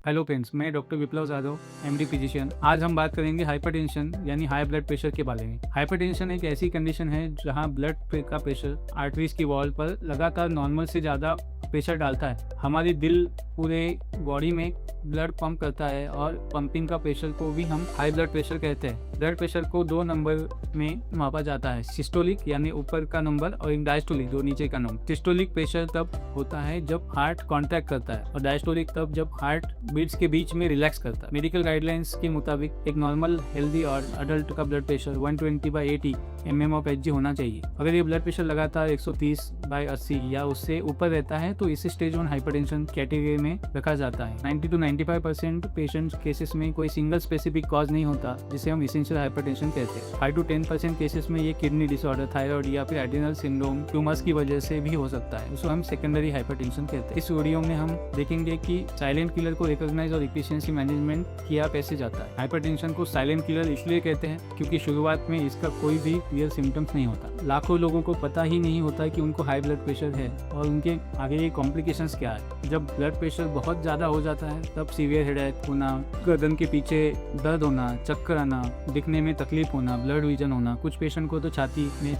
Hello friends, मैं doctor विप्लव Yadav, MD physician. आज हम बात करेंगे हाइपरटेंशन यानी हाई ब्लड प्रेशर के बारे में। हाइपरटेंशन एक ऐसी कंडीशन है जहां ब्लड का प्रेशर आर्टरीज की वॉल पर लगातार नॉर्मल से ज़्यादा प्रेशर डालता है। हमारी दिल पूरे बॉडी में ब्लड पंप करता है और पंपिंग का प्रेशर को भी हम हाई ब्लड प्रेशर कहते हैं। ब्लड प्रेशर को दो नंबर में मापा जाता है, सिस्टोलिक यानी ऊपर का नंबर और एक डायस्टोलिक जो नीचे का नंबर। सिस्टोलिक प्रेशर तब होता है जब हार्ट कॉन्ट्रैक्ट करता है और डायस्टोलिक तब जब हार्ट बीट्स के बीच में रिलैक्स करता है। मेडिकल गाइडलाइंस के मुताबिक एक नॉर्मल हेल्दी और अडल्ट का blood pressure 120/80 mm of Hg होना चाहिए। अगर ये ब्लड प्रेशर लगातार 130/80 या उससे ऊपर रहता है तो इसे स्टेज 1 हाइपरटेंशन कैटेगरी में रखा जाता है। 90 to 95% पेशेंट केसेस में कोई सिंगल स्पेसिफिक कॉज नहीं होता जिसे हम इसेंशियल हाइपरटेंशन कहते हैं। 5 to 10% केसेस में ये किडनी डिसऑर्डर, थायराइड या फिर एड्रिनल सिंड्रोम, ट्यूमर्स की वजह से भी हो सकता है। उसको हम सेकेंडरी हाइपरटेंशन कहते हैं। इस वीडियो में हम देखेंगे कि साइलेंट किलर को रिकॉग्नाइज और एफिशिएंसी मैनेजमेंट किया कैसे जाता है। हाइपरटेंशन को साइलेंट किलर इसलिए कहते हैं क्योंकि शुरुआत में इसका कोई भी क्लियर सिम्टम्स नहीं होता। लाखों लोगों को पता ही नहीं होता कि उनको हाई ब्लड प्रेशर है और उनके आगे ये कॉम्प्लिकेशंस क्या है। जब ब्लड प्रेशर बहुत ज़्यादा हो जाता है तब सीवियर हेडेक होना, गर्दन के पीछे दर्द होना, चक्कर आना, दिखने में तकलीफ होना, ब्लड विजन होना, कुछ पेशेंट को तो छाती में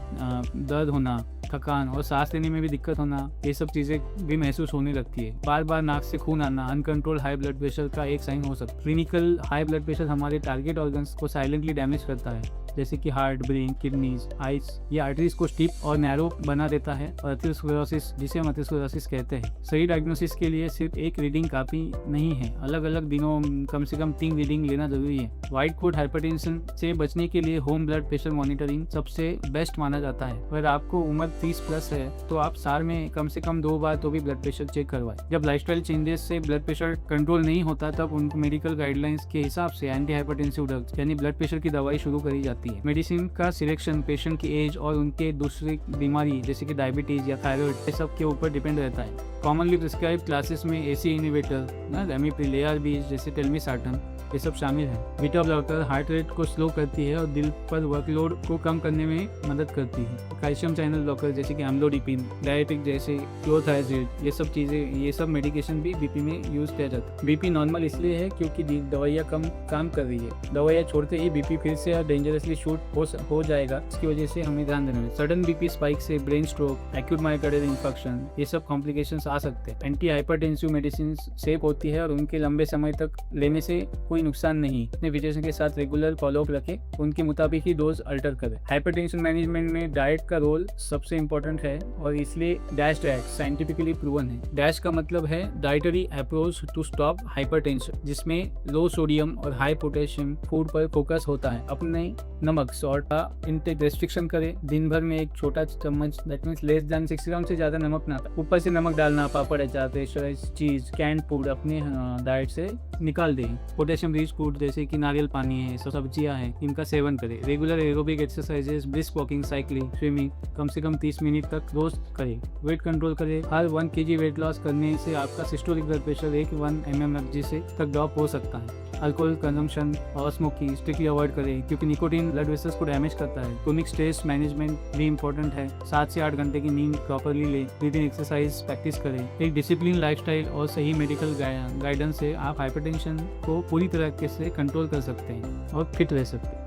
दर्द होना, थकान और सांस लेने में भी दिक्कत होना, ये सब चीज़ें भी महसूस होने लगती है। बार बार नाक से खून आना अनकंट्रोल हाई ब्लड प्रेशर का एक साइन हो सकता है। क्लिनिकल हाई ब्लड प्रेशर हमारे टारगेट ऑर्गन्स को साइलेंटली डैमेज करता है, जैसे कि हार्ट, ब्रेन, किडनीज, आइज। ये आर्टरीज को स्टिफ और नैरो बना देता है और एथेरोस्क्लेरोसिस, जिसे हम एथेरोस्क्लेरोसिस कहते हैं। सही डायग्नोसिस के लिए सिर्फ एक रीडिंग काफ़ी नहीं है, अलग अलग दिनों कम से कम 3 रीडिंग लेना जरूरी है। व्हाइट कोट हाइपरटेंशन से बचने के लिए होम ब्लड प्रेशर मॉनिटरिंग सबसे बेस्ट माना जाता है। अगर आपको उम्र 30+ है तो आप साल में कम से कम 2 बार तो भी ब्लड प्रेशर चेक करवाएं। जब लाइफस्टाइल चेंजेस से ब्लड प्रेशर कंट्रोल नहीं होता तब उनको मेडिकल गाइडलाइंस के हिसाब से एंटी हाइपरटेंसिव ड्रग्स यानी ब्लड प्रेशर की दवाई शुरू करी जाती है। मेडिसिन का सिलेक्शन पेशेंट की एज और उनके दूसरी बीमारी जैसे कि डायबिटीज या थायराइड ये सब के ऊपर डिपेंड रहता है। कॉमनली प्रिस्क्राइब क्लासेस में एसी इनहिबिटर, रेमिप्रिल, ARBs जैसे टेल्मिसार्टन ये सब शामिल है। बीटा ब्लॉकर हार्ट रेट को स्लो करती है और दिल पर वर्कलोड को कम करने में मदद करती है। कैल्शियम चैनल ब्लॉकर जैसे कि अम्लोडिपिन, डायरेटिक जैसे क्लोथाइजिड, ये सब चीज़ें, ये सब मेडिकेशन भी बीपी में यूज किया जाता है। बीपी नॉर्मल इसलिए है क्योंकि दवाइयाँ कम काम कर रही है। दवाइयाँ छोड़ते ही बीपी फिर से डेंजरसली शूट हो जाएगा। इसकी वजह से हमें ध्यान देना है। सडन बीपी स्पाइक से brain stroke, acute myocardial infection ये सब कॉम्प्लिकेशंस आ सकते हैं। एंटी हाइपरटेंसिव मेडिसिन सेफ होती है और उनके लंबे समय तक लेने से कोई नुकसान नहीं। अपने फिजिशियन के साथ रेगुलर फॉलोअप रखें, उनके मुताबिक ही डोज अल्टर करें। हाइपरटेंशन मैनेजमेंट में डाइट का रोल सबसे इंपॉर्टेंट है और इसलिए डैश डाइट साइंटिफिकली प्रूवन है। डैश का मतलब है dietary approach to stop hypertension, जिसमें लो सोडियम और हाई पोटेशियम फूड पर फोकस होता है। अपने नमक सॉल्ट का इंटेक रेस्ट्रिक्शन करें। दिन भर में एक छोटा चम्मच दैट मींस लेस देन 60 ग्राम से ज्यादा नमक ना। ऊपर से नमक डालना, पापड़, अचार, पेस्चराइज्ड चीज, कैंड फूड अपने डाइट से निकाल दें। पोटेशियम रिच फूड जैसे कि नारियल पानी है, सब्जियां हैं, इनका सेवन करें। Regular aerobic exercises, brisk walking, cycling, swimming कम से कम 30 मिनट तक रोज करें। वेट कंट्रोल करें। हर 1 kg वेट लॉस करने से आपका systolic blood pressure 1 mm Hg से तक ड्रॉप हो सकता है। अल्कोहल कंजम्पशन और स्मोकिंग स्ट्रिक्टली अवॉइड करें क्योंकि निकोटीन ब्लड वेसल्स को डैमेज करता है। क्रोनिक स्ट्रेस मैनेजमेंट भी इंपॉर्टेंट है। 7 से 8 घंटे की नींद प्रॉपरली लें। ब्रीथिंग एक्सरसाइज प्रैक्टिस करें। एक डिसिप्लिन लाइफस्टाइल और सही मेडिकल गाइडेंस से आप हाइपरटेंशन को पूरी तरह से कंट्रोल कर सकते हैं और फिट रह सकते हैं।